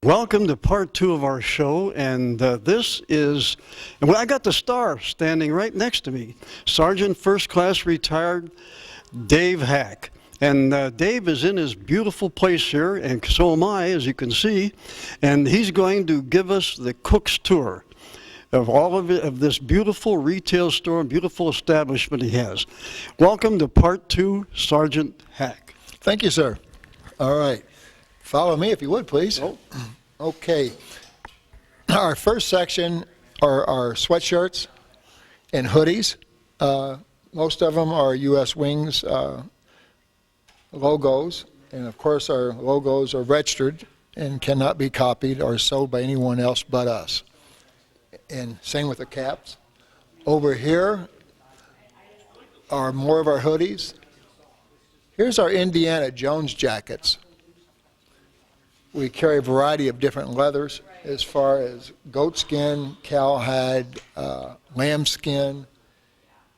Welcome to part 2 of our show, and I got the star standing right next to me, Sergeant First Class Retired Dave Hack. And Dave is in his beautiful place here, and so am I, as you can see, and he's going to give us the cook's tour of all of it, of this beautiful retail store and beautiful establishment he has. Welcome to part 2, Sergeant Hack. Thank you, sir. All right. Follow me if you would, please. Oh. Okay. Our first section are our sweatshirts and hoodies. Most of them are U.S. Wings logos. And, of course, our logos are registered and cannot be copied or sold by anyone else but us. And same with the caps. Over here are more of our hoodies. Here's our Indiana Jones jackets. We carry a variety of different leathers as far as goat skin, cowhide, lamb skin.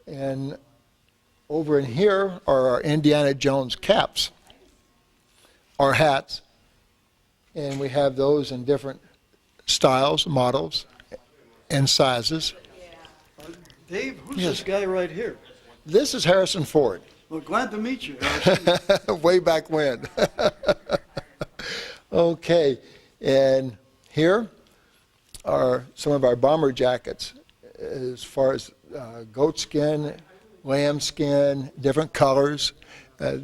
And over in here are our Indiana Jones caps, or hats. And we have those in different styles, models, and sizes. Dave, who's this guy right here? This is Harrison Ford. Well, glad to meet you, Harrison. Way back when. Okay, and here are some of our bomber jackets as far as goat skin, lamb skin, different colors.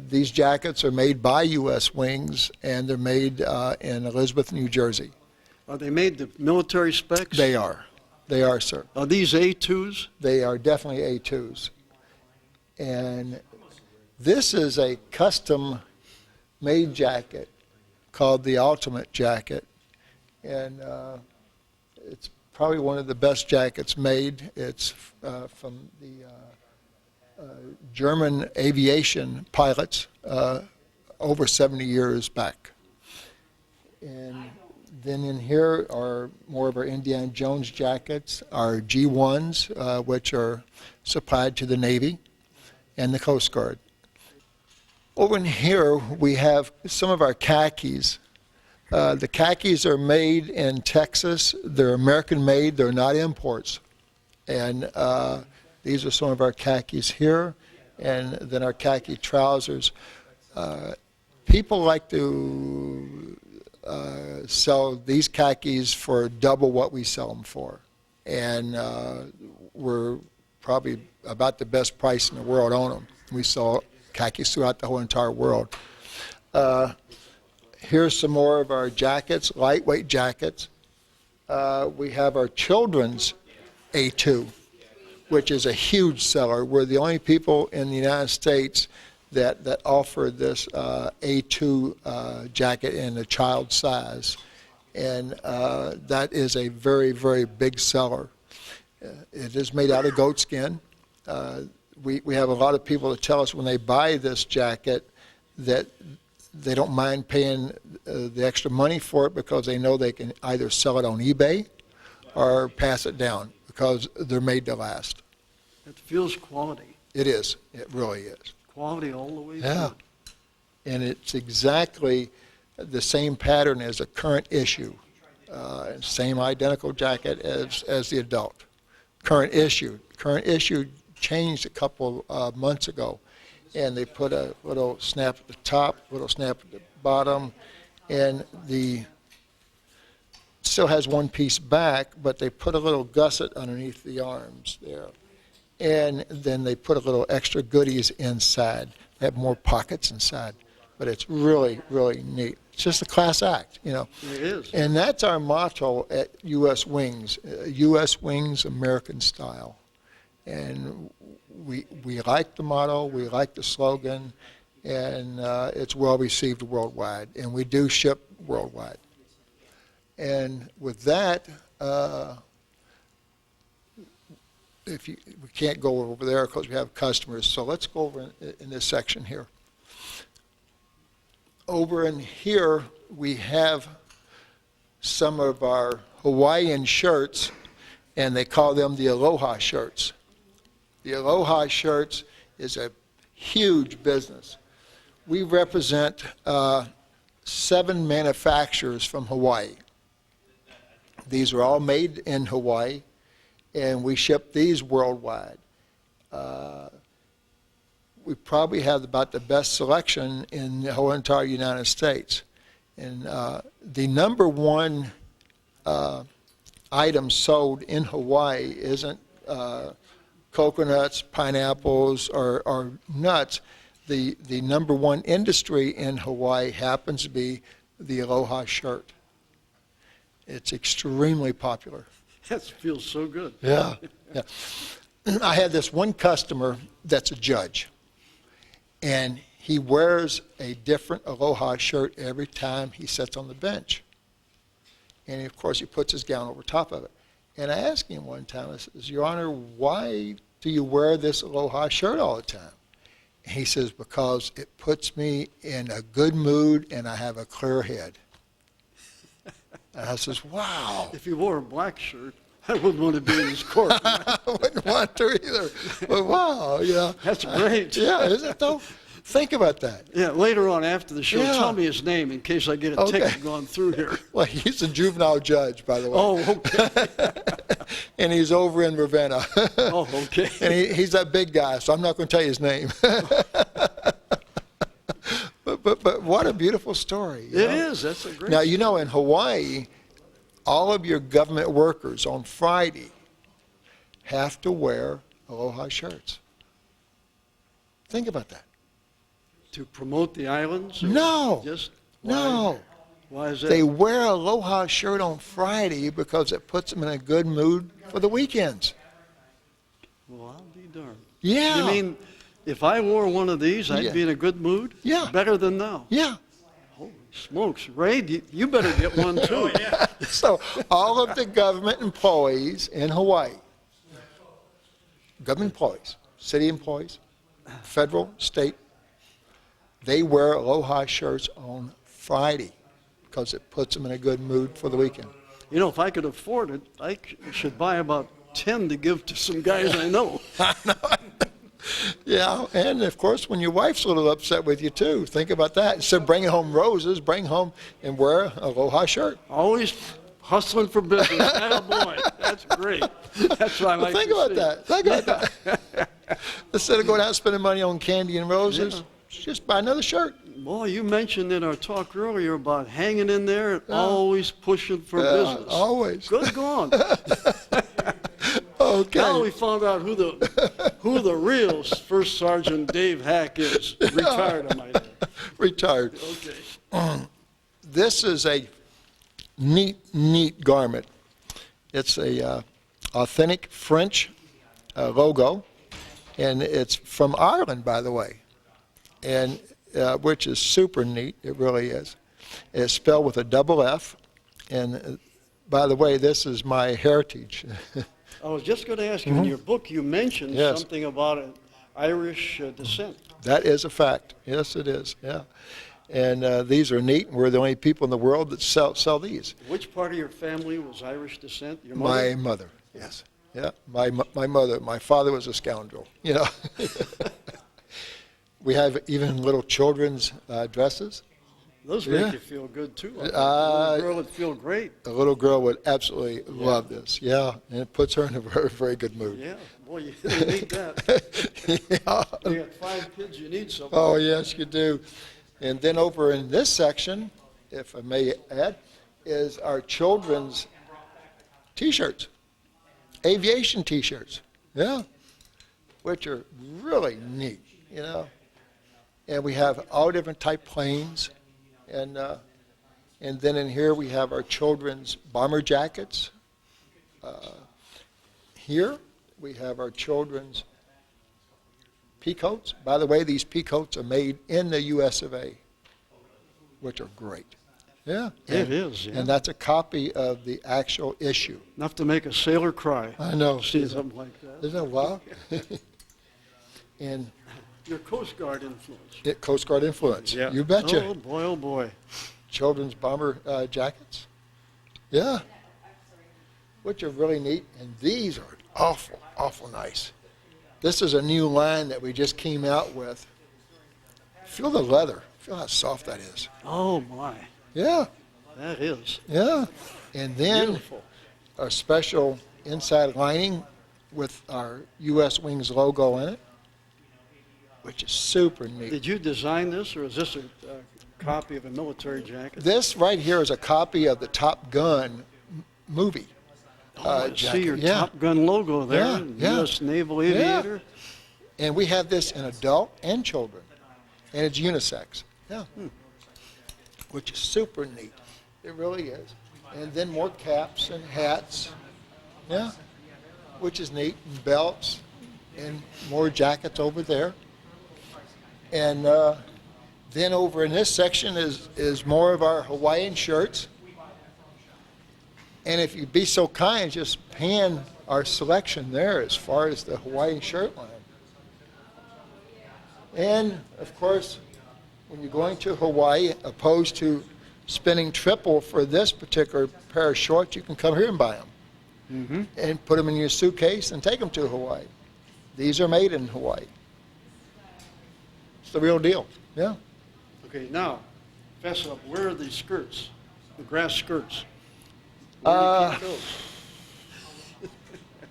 These jackets are made by U.S. Wings, and they're made in Elizabeth, New Jersey. Are they made to military specs? They are. They are, sir. Are these A2s? They are definitely A2s. And this is a custom-made jacket called the Ultimate Jacket, and it's probably one of the best jackets made. It's from the German aviation pilots over 70 years back. And then in here are more of our Indiana Jones jackets, our G1s, which are supplied to the Navy and the Coast Guard. Over in here, we have some of our khakis. The khakis are made in Texas. They're American-made. They're not imports. And these are some of our khakis here, and then our khaki trousers. People like to sell these khakis for double what we sell them for. And we're probably about the best price in the world on them. We sell khakis throughout the whole entire world. Here's some more of our jackets, lightweight jackets. We have our children's A2, which is a huge seller. We're the only people in the United States that offer this A2 jacket in a child size. And that is a very, very big seller. It is made out of goat skin. We have a lot of people that tell us when they buy this jacket that they don't mind paying the extra money for it because they know they can either sell it on eBay or pass it down because they're made to last. It feels quality. It is. It really is. Quality all the way Yeah. through. And it's exactly the same pattern as a current issue. Same identical jacket as the adult. Current issue. Current issue changed a couple months ago, and they put a little snap at the top, little snap at the bottom, and still has one piece back, but they put a little gusset underneath the arms there, and then they put a little extra goodies inside. They have more pockets inside, but it's really, really neat. It's just a class act, you know. It is. And that's our motto at U.S. Wings, U.S. Wings, American Style. And we like the motto, we like the slogan, and it's well received worldwide. And we do ship worldwide. And with that, we can't go over there because we have customers. So let's go over in this section here. Over in here, we have some of our Hawaiian shirts, and they call them the Aloha shirts. The Aloha shirts is a huge business. We represent 7 manufacturers from Hawaii. These are all made in Hawaii, and we ship these worldwide. We probably have about the best selection in the whole entire United States. And the number one item sold in Hawaii isn't coconuts, pineapples, or nuts. The number one industry in Hawaii happens to be the Aloha shirt. It's extremely popular. That feels so good. Yeah. I had this one customer that's a judge, and he wears a different Aloha shirt every time he sits on the bench. And of course, he puts his gown over top of it. And I asked him one time, I says, Your Honor, why do you wear this Aloha shirt all the time? And he says, because it puts me in a good mood and I have a clear head. And I says, wow. If he wore a black shirt, I wouldn't want to be in his court. I wouldn't want to either. But wow, yeah. That's great. Yeah, isn't it though? Think about that. Yeah, later on after the show, Yeah. tell me his name in case I get a ticket going through here. Well, he's a juvenile judge, by the way. Oh, okay. And he's over in Ravenna. Oh, okay. And he's that big guy, so I'm not going to tell you his name. But what a beautiful story. It is. That's a great Now, you know, in Hawaii, all of your government workers on Friday have to wear Aloha shirts. Think about that. To promote the islands? Or No. Just No. Why is that? They wear an Aloha shirt on Friday because it puts them in a good mood for the weekends. Well, I'll be darned. Yeah. You mean if I wore one of these, I'd Yeah. be in a good mood? Yeah. Better than now? Yeah. Holy smokes. Ray, you better get one too. So all of the government employees in Hawaii, government employees, city employees, federal, state, they wear Aloha shirts on Friday because it puts them in a good mood for the weekend. You know, if I could afford it, I should buy about 10 to give to some guys I know. Yeah, and of course, when your wife's a little upset with you too, think about that. Instead of bringing home roses, bring home and wear an Aloha shirt. Always hustling for business. Attaboy. That's great. That's what I like Think to about see. that. Think about that. Instead of going out and spending money on candy and roses, just buy another shirt. Boy, you mentioned in our talk earlier about hanging in there and always pushing for business. Always. Good going. Okay. Now we found out who the real First Sergeant Dave Hack is. Retired, I might add. Retired. Okay. This is a neat garment. It's a authentic French logo, and it's from Ireland, by the way, and which is super neat. It really is. It's spelled with a double F, and by the way, this is my heritage. I was just going to ask you, in your book you mentioned Yes. something about an Irish descent. That is a fact. Yes, it is. Yeah, and these are neat. We're the only people in the world that sell these. Which part of your family was Irish descent? Your My mother? mother, yes. Yeah, my mother. My father was a scoundrel, you know. We have even little children's dresses. Those Yeah. make you feel good, too. A little girl would feel great. A little girl would absolutely love this, yeah, and it puts her in a very, very good mood. Yeah, boy, you need that. Yeah. You got 5 kids, you need something. Oh, yes, you do. And then over in this section, if I may add, is our children's T-shirts, aviation T-shirts, yeah, which are really neat, you know. And we have all different type planes, and then in here we have our children's bomber jackets. Here we have our children's peacoats. By the way, these peacoats are made in the US of A, which are great. Yeah. It is, yeah. And that's a copy of the actual issue. Enough to make a sailor cry. I know. See something like that. Isn't it wild? And Your Coast Guard influence. Coast Guard influence. Yeah. You betcha. Oh, boy, oh, boy. Children's bomber jackets. Yeah. Which are really neat. And these are awful nice. This is a new line that we just came out with. Feel the leather. Feel how soft that is. Oh, my. Yeah. That is. Yeah. And then Beautiful. a special inside lining with our U.S. Wings logo in it, which is super neat. Did you design this, or is this a copy of a military jacket? This right here is a copy of the Top Gun movie. I see your Top Gun logo there, Yeah, U.S. Naval Aviator. And we have this in adult and children, and it's unisex. Yeah, which is super neat. It really is. And then more caps and hats. Yeah, which is neat. And belts, and more jackets over there. And then over in this section is more of our Hawaiian shirts. And if you'd be so kind, just pan our selection there as far as the Hawaiian shirt line. And, of course, when you're going to Hawaii, opposed to spending triple for this particular pair of shorts, you can come here and buy them. And put them in your suitcase and take them to Hawaii. These are made in Hawaii. It's the real deal. Yeah. Okay, now, fess up. Where are these skirts? The grass skirts. Where do you keep those?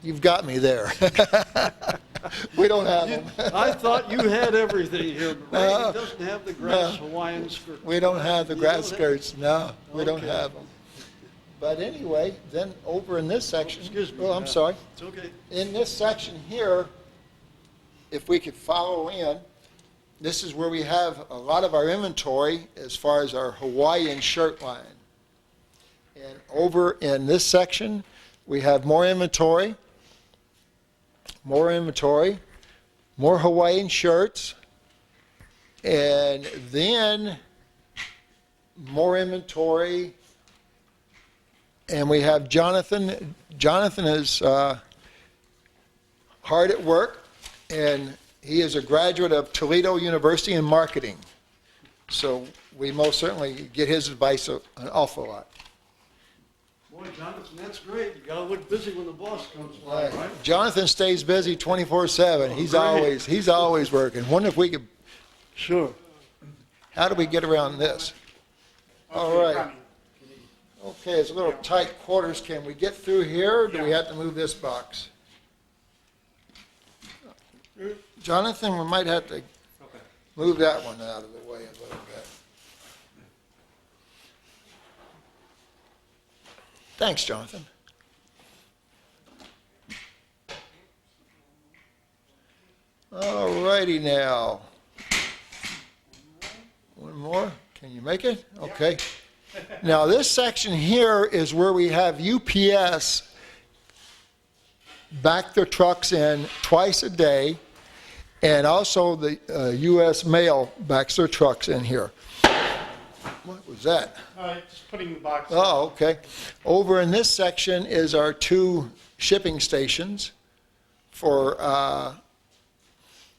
You've got me there. We don't have them. I thought you had everything here, but Reagan doesn't have the grass Hawaiian skirt. We don't have the grass skirts. No, we don't Okay. have them. But anyway, then over in this section, Excuse me. oh, I'm sorry. It's okay. In this section here, if we could follow in, this is where we have a lot of our inventory as far as our Hawaiian shirt line. And over in this section, we have more inventory, more Hawaiian shirts, and then more inventory. And we have Jonathan. Jonathan is hard at work, and he is a graduate of Toledo University in marketing. So we most certainly get his advice an awful lot. Boy, Jonathan, that's great. You got to look busy when the boss comes by, right? Jonathan stays busy 24/7. He's always working. Wonder if we could. Sure. How do we get around this? All right. Okay, it's a little tight quarters. Can we get through here, or do we have to move this box? Jonathan, we might have to move that one out of the way a little bit. Thanks, Jonathan. All righty now. One more. Can you make it? Okay. Now, this section here is where we have UPS back their trucks in twice a day, and also the U.S. Mail backs their trucks in here. What was that? Just putting the box. Oh, okay. Over in this section is our two shipping stations for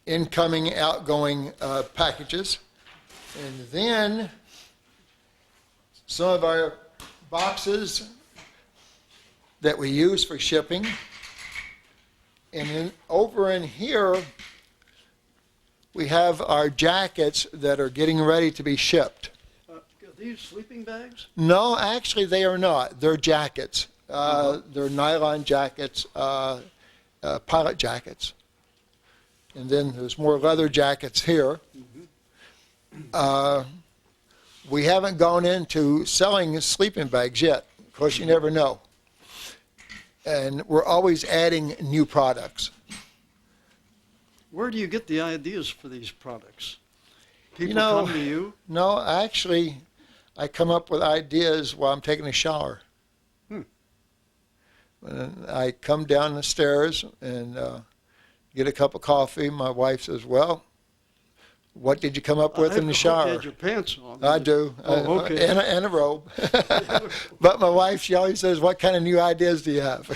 incoming, outgoing packages. And then some of our boxes that we use for shipping. And then over in here, we have our jackets that are getting ready to be shipped. Are these sleeping bags? No, actually they are not. They're jackets. They're nylon jackets, pilot jackets. And then there's more leather jackets here. We haven't gone into selling sleeping bags yet. Of course, you never know. And we're always adding new products. Where do you get the ideas for these products? People know, come to you? No, actually, I come up with ideas while I'm taking a shower. And I come down the stairs and get a cup of coffee. My wife says, well, what did you come up with in the shower? You had your pants on. I do. Oh, okay. And a robe. But my wife, she always says, what kind of new ideas do you have?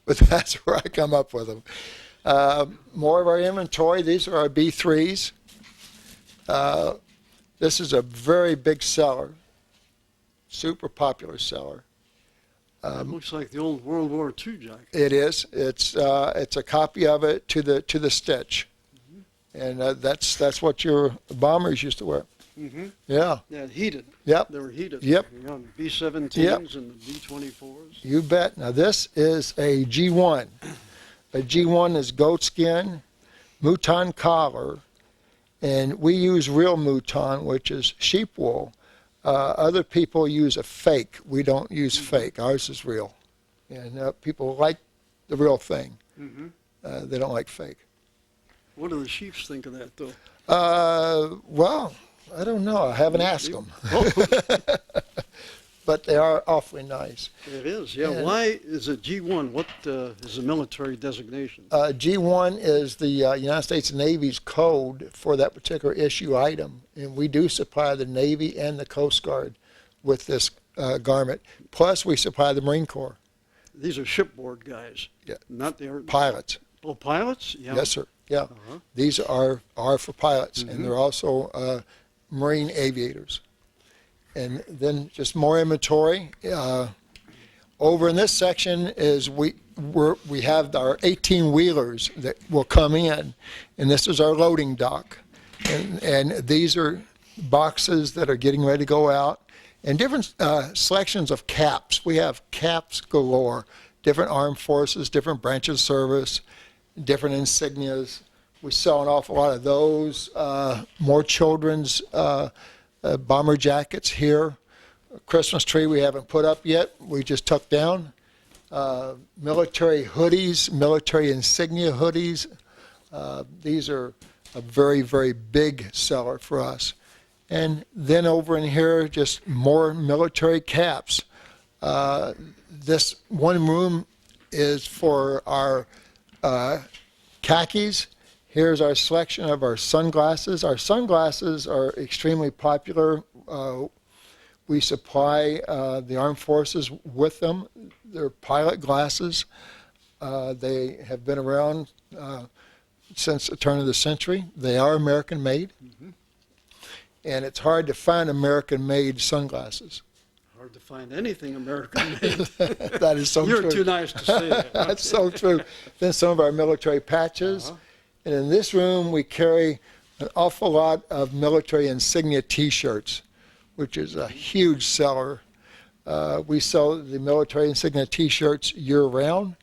But that's where I come up with them. More of our inventory. These are our B3s. This is a very big seller. Super popular seller. It looks like the old World War II jacket. It is. It's a copy of it to the stitch. And that's what your bombers used to wear. Mm-hmm. Yeah. Yeah, heated. Yep. They were heated. Yep. You know, the B-17s Yep. and the B-24s. You bet. Now this is a G1. A G1 is goat skin, mouton collar, and we use real mouton, which is sheep wool. Other people use a fake. We don't use fake. Ours is real. And people like the real thing. Mm-hmm. They don't like fake. What do the Chiefs think of that, though? Well, I don't know. I haven't asked them. Oh, But they are awfully nice. it is, yeah. And- Why is it G1? What is the military designation? G1 is the United States Navy's code for that particular issue item. And we do supply the Navy and the Coast Guard with this garment. Plus, we supply the Marine Corps. These are shipboard guys. Yeah. Not the Pilots. Oh, pilots? Yeah. Yes, sir. Yeah. Uh-huh. These are for pilots, Mhm. and they're also Marine aviators. And then just more inventory. Over in this section is we have our 18-wheelers that will come in, and this is our loading dock. And these are boxes that are getting ready to go out, and different selections of caps. We have caps galore, different armed forces, different branches of service, different insignias. We sell an awful lot of those. More children's bomber jackets here. A Christmas tree we haven't put up yet. We just took down. Military hoodies, military insignia hoodies. These are a very, very big seller for us. And then over in here, just more military caps. This one room is for our khakis. Here's our selection of our sunglasses. Our sunglasses are extremely popular. We supply the armed forces with them. They're pilot glasses. They have been around since the turn of the century. They are American made. Mm-hmm. And it's hard to find American made sunglasses. Hard to find anything American made. That is so You're true. too nice to say that. That's so true. Then some of our military patches. Uh-huh. And in this room, we carry an awful lot of military insignia T-shirts, which is a huge seller. We sell the military insignia T-shirts year-round.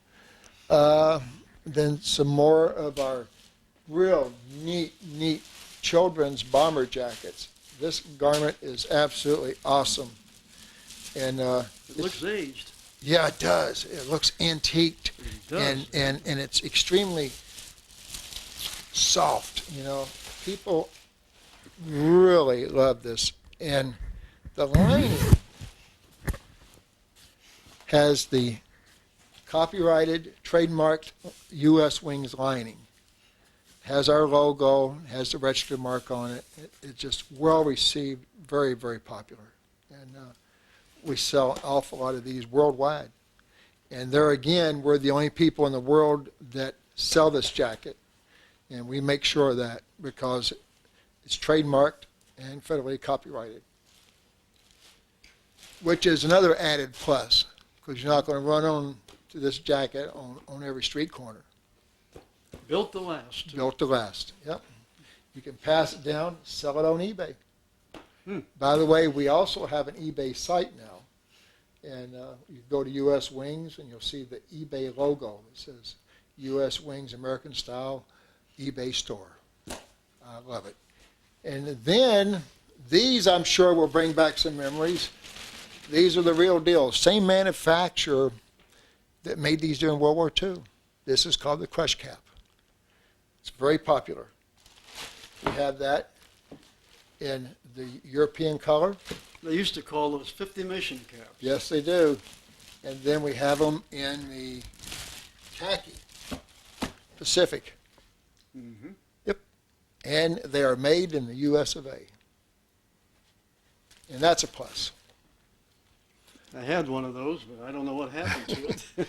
Then some more of our real neat children's bomber jackets. This garment is absolutely awesome. And It looks aged. yeah, it does. It looks antiqued. It does. And it's extremely soft, you know. People really love this. And the lining has the copyrighted, trademarked U.S. Wings lining. Has our logo, has the registered mark on it. It's just well received, very, very popular. And we sell an awful lot of these worldwide. And there again, we're the only people in the world that sell this jacket. And we make sure of that because it's trademarked and federally copyrighted, which is another added plus because you're not going to run on to this jacket on every street corner. Built to last. Built to last. Yep. You can pass it down, sell it on eBay. By the way, we also have an eBay site now. And you go to U.S. Wings and you'll see the eBay logo. It says U.S. Wings American Style eBay store. I love it. And then these I'm sure will bring back some memories. These are the real deal. Same manufacturer that made these during World War II. This is called the crush cap. It's very popular. We have that in the European color. They used to call those 50 mission caps. Yes, they do. And then we have them in the khaki, Pacific. Mm-hmm. Yep. And they are made in the U.S. of A. And that's a plus. I had one of those, but I don't know what happened to it.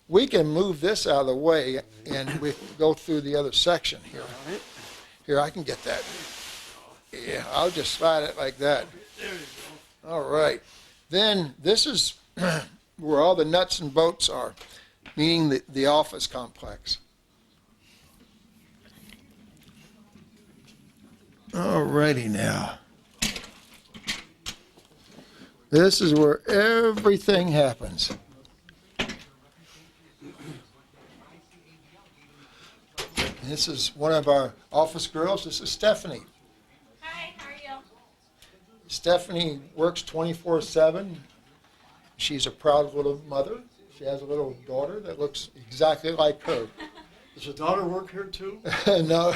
We can move this out of the way and we can go through the other section here. All right. Here, I can get that. Yeah, I'll just slide it like that. There you go. All right. Then this is where all the nuts and bolts are, meaning the office complex. All righty now. This is where everything happens. This is one of our office girls. This is Stephanie. Hi, how are you? Stephanie works 24/7. She's a proud little mother. She has a little daughter that looks exactly like her. Does your daughter work here too? No,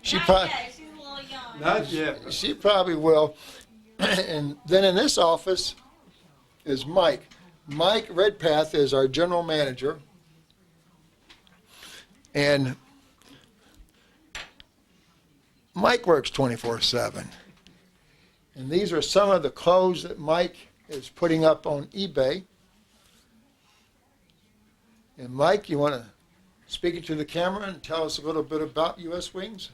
she Not yet, she's a little young. Not yet. She probably will. And then in this office is Mike. Mike Redpath is our general manager. And Mike works 24/7. And these are some of the clothes that Mike is putting up on eBay. And Mike, you want to speak into the camera and tell us a little bit about U.S. Wings?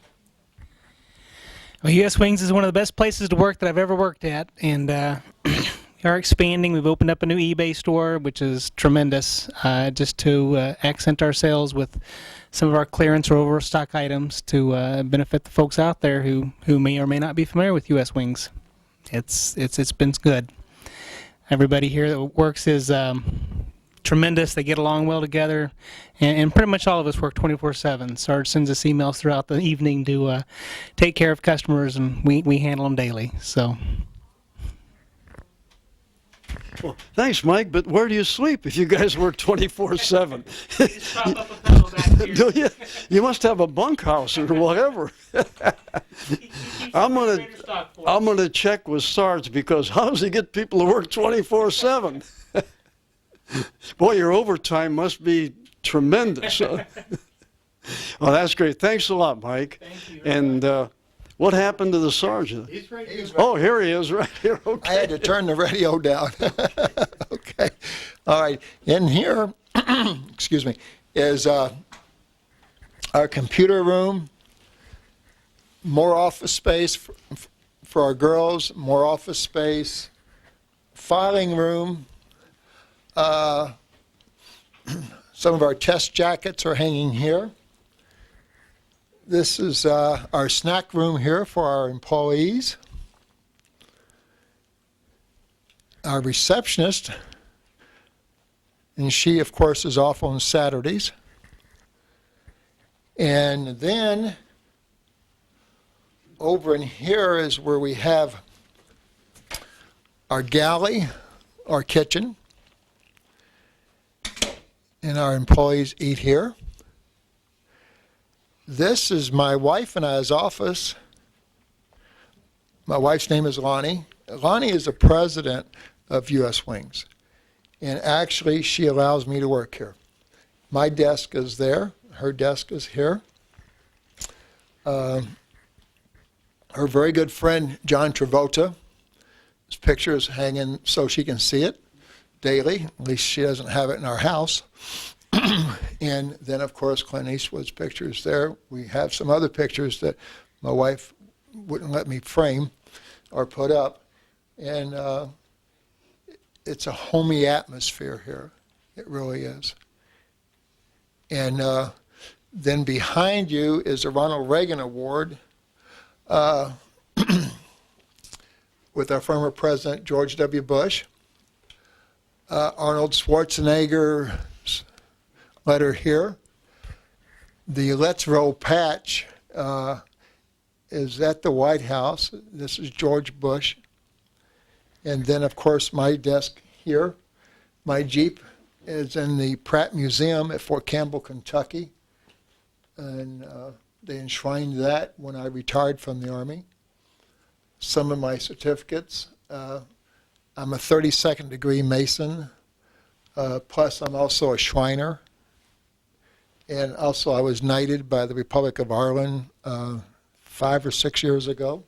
Well, U.S. Wings is one of the best places to work that I've ever worked at, and we are expanding. We've opened up a new eBay store, which is tremendous, just to accent our sales with some of our clearance or overstock items to benefit the folks out there who may or may not be familiar with U.S. Wings. It's been good. Everybody here that works is tremendous. They get along well together, and pretty much all of us work 24/7. Sarge sends us emails throughout the evening to take care of customers, and we handle them daily. So. Well, thanks, Mike, but where do you sleep if you guys work 24/7? Do you? You must have a bunkhouse or whatever. I'm gonna check with Sarge, because how does he get people to work 24/7? Boy, your overtime must be tremendous. Well, that's great. Thanks a lot, Mike. Thank you. And what happened to the sergeant? He's right here. Oh, here he is, right here. Okay. I had to turn the radio down. Okay. All right. In here, excuse me, is our computer room, more office space for our girls, more office space, filing room. Some of our test jackets are hanging here. This is our snack room here for our employees. Our receptionist, and she, of course, is off on Saturdays. And then over in here is where we have our galley, our kitchen, and our employees eat here. This is my wife and I's office. My wife's name is Lonnie. Lonnie is the president of U.S. Wings, and actually she allows me to work here. My desk is there. Her desk is here. Her very good friend, John Travolta, his picture is hanging so she can see it daily. At least she doesn't have it in our house. And then, of course, Clint Eastwood's picture is there. We have some other pictures that my wife wouldn't let me frame or put up. And it's a homey atmosphere here. It really is. And then behind you is the Ronald Reagan Award with our former president, George W. Bush. Arnold Schwarzenegger's letter here. The Let's Roll patch is at the White House. This is George Bush. And then, of course, my desk here. My Jeep is in the Pratt Museum at Fort Campbell, Kentucky. And they enshrined that when I retired from the Army. Some of my certificates. I'm a 32nd degree Mason, plus I'm also a Shriner. And also I was knighted by the Republic of Ireland 5 or 6 years ago.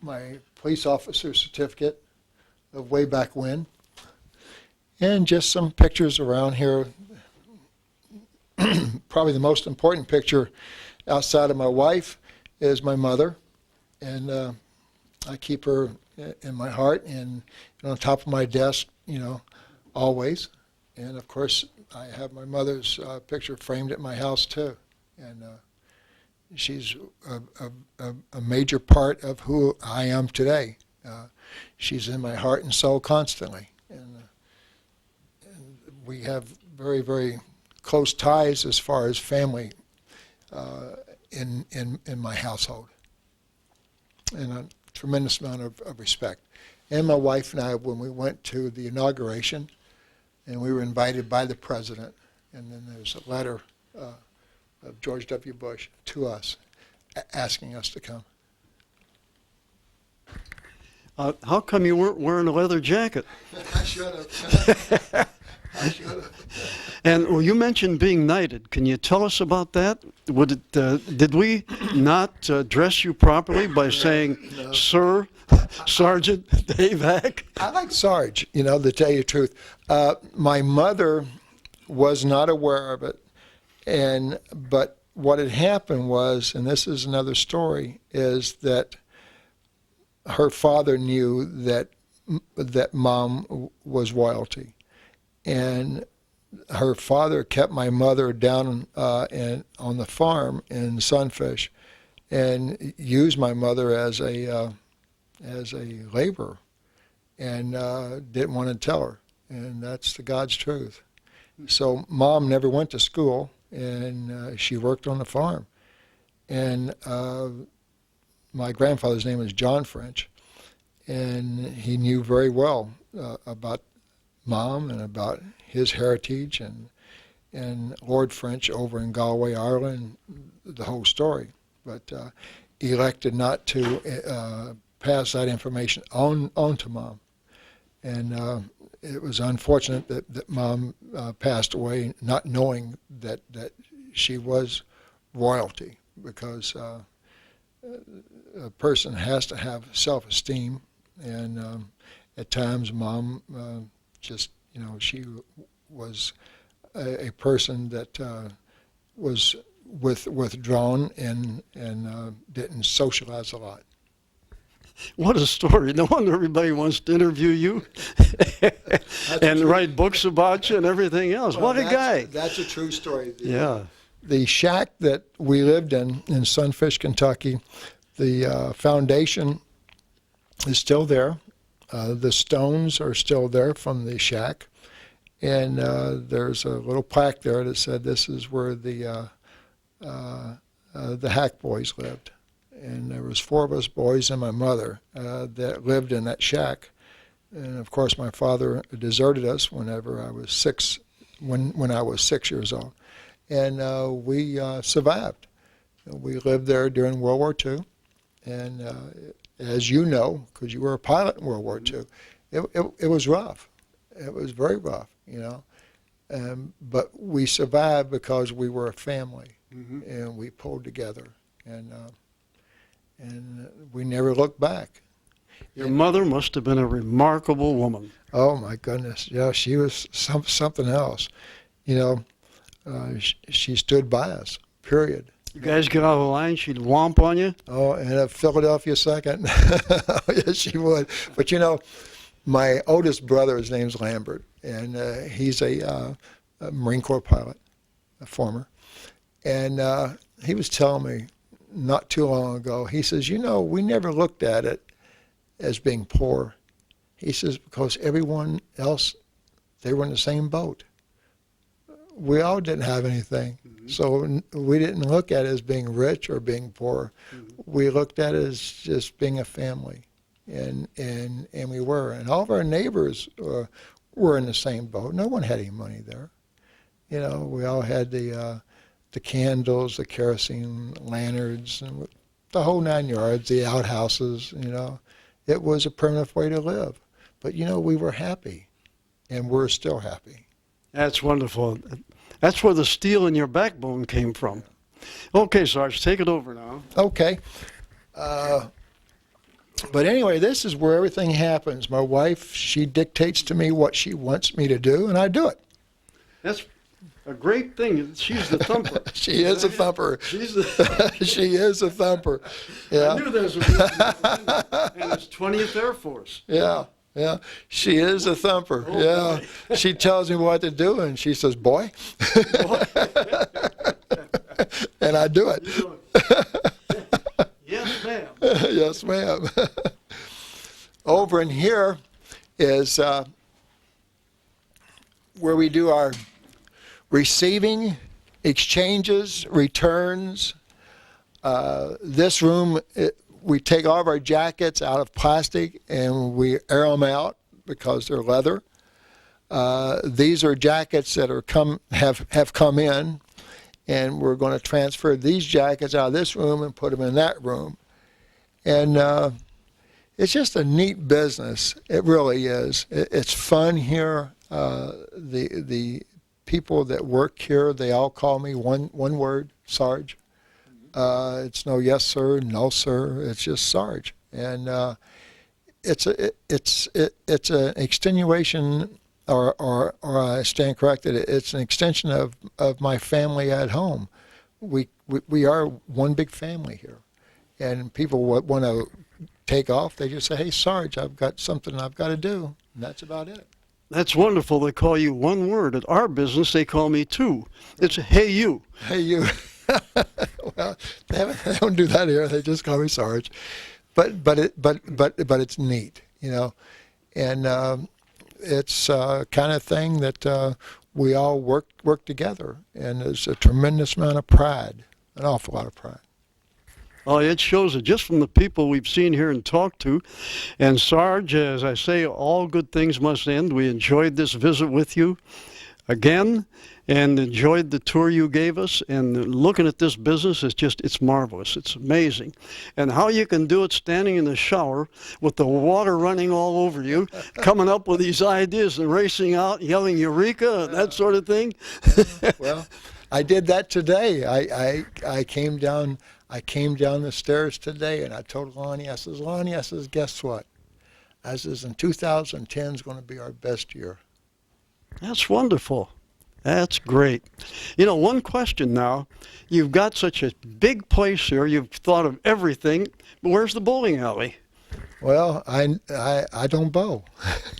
My police officer certificate of way back when. And just some pictures around here. Probably the most important picture outside of my wife is my mother. And I keep her in my heart and on top of my desk, you know, always. And of course, I have my mother's picture framed at my house too. And she's a major part of who I am today. She's in my heart and soul constantly. And we have very, very close ties as far as family in my household. And a tremendous amount of respect. And my wife and I, when we went to the inauguration, and we were invited by the president, and then there's a letter of George W. Bush to us asking us to come. How come you weren't wearing a leather jacket? I should have. I should have. And well, you mentioned being knighted. Can you tell us about that? Did we not dress you properly by saying, Sir, Sergeant Dave Hack? I like Sarge, to tell you the truth. My mother was not aware of it, but what had happened was, and this is another story, is that her father knew that Mom was royalty, and her father kept my mother down on the farm in Sunfish, and used my mother as a laborer, and didn't want to tell her, and that's the God's truth. So Mom never went to school, and she worked on the farm, and my grandfather's name was John French, and he knew very well about Mom and about his heritage and Lord French over in Galway, Ireland, the whole story. But elected not to pass that information on to Mom. And it was unfortunate that Mom passed away not knowing that she was royalty, because a person has to have self-esteem, and at times Mom just, she was a person that was withdrawn and didn't socialize a lot. What a story. No wonder everybody wants to interview you and write books about you and everything else. Well, what a guy. That's a true story. Yeah. The shack that we lived in Sunfish, Kentucky, the foundation is still there. The stones are still there from the shack. And there's a little plaque there that said this is where the Hack boys lived. And there was 4 of us boys and my mother that lived in that shack. And of course, my father deserted us whenever I was 6, when I was 6 years old. And we survived. We lived there during World War II. And as you know, because you were a pilot in World War II, it was rough. It was very rough, but we survived because we were a family, and we pulled together, and we never looked back. Your mother must have been a remarkable woman. Oh my goodness, yeah, she was something else. She stood by us. Period. You guys get out of the line, she'd whomp on you? Oh, and a Philadelphia second. Yes, she would. But my oldest brother, his name's Lambert, and he's a Marine Corps pilot, a former. And he was telling me not too long ago, he says, we never looked at it as being poor. He says, because everyone else, they were in the same boat. We all didn't have anything. So we didn't look at it as being rich or being poor. We looked at it as just being a family. And we were. And all of our neighbors were in the same boat. No one had any money there. We all had the candles, the kerosene lanterns, and the whole 9 yards, the outhouses, It was a primitive way to live. But, we were happy, and we're still happy. That's wonderful. That's where the steel in your backbone came from. Okay, Sarge, take it over now. Okay. But anyway, this is where everything happens. My wife, she dictates to me what she wants me to do, and I do it. That's a great thing. She's the thumper. She is a thumper. She's the She is a thumper. Yeah. I knew there was a reason. And it's 20th Air Force. Yeah. Yeah, she is a thumper. Oh, yeah, boy. She tells me what to do, and she says, "Boy," and I do it. Yes, ma'am. Yes, ma'am. Over in here is where we do our receiving, exchanges, returns. This room, we take all of our jackets out of plastic and we air them out because they're leather. These are jackets that have come in, and we're going to transfer these jackets out of this room and put them in that room. And it's just a neat business. It really is. It's fun here. The people that work here, they all call me one word, Sarge. It's no yes sir, no sir. It's just Sarge, and it's an extenuation, or I stand corrected. It's an extension of my family at home. We are one big family here, and people want to take off. They just say, "Hey, Sarge, I've got something I've got to do," and that's about it. That's wonderful. They call you one word. At our business, they call me two. It's hey you. Hey you. Well, they don't do that here. They just call me Sarge. But it's neat, you know, and it's kind of thing that we all work together, and there's a tremendous amount of pride, an awful lot of pride. Oh, it shows it just from the people we've seen here and talked to. And Sarge, as I say, all good things must end. We enjoyed this visit with you again and enjoyed the tour you gave us. And looking at this business, it's marvelous. It's amazing. And how you can do it standing in the shower with the water running all over you, coming up with these ideas and racing out, yelling Eureka, and that sort of thing. Well, I did that today. I came down the stairs today, and I told Lonnie, I says, guess what? I says, in 2010 is going to be our best year. That's wonderful. That's great. You know, one question now. You've got such a big place here. You've thought of everything. But where's the bowling alley? Well, I don't bow.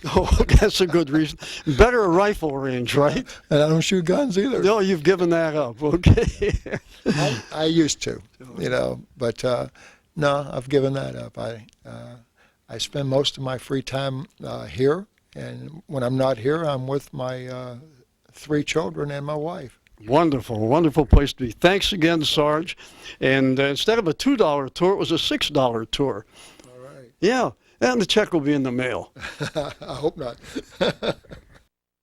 Oh, that's a good reason. Better a rifle range, right? And I don't shoot guns either. No, you've given that up. Okay. I used to, you know, but no, I've given that up. I spend most of my free time here, and when I'm not here, I'm with my 3 children and my wife. Wonderful, wonderful place to be. Thanks again, Sarge. And instead of a $2 tour, it was a $6 tour. All right. Yeah, and the check will be in the mail. I hope not.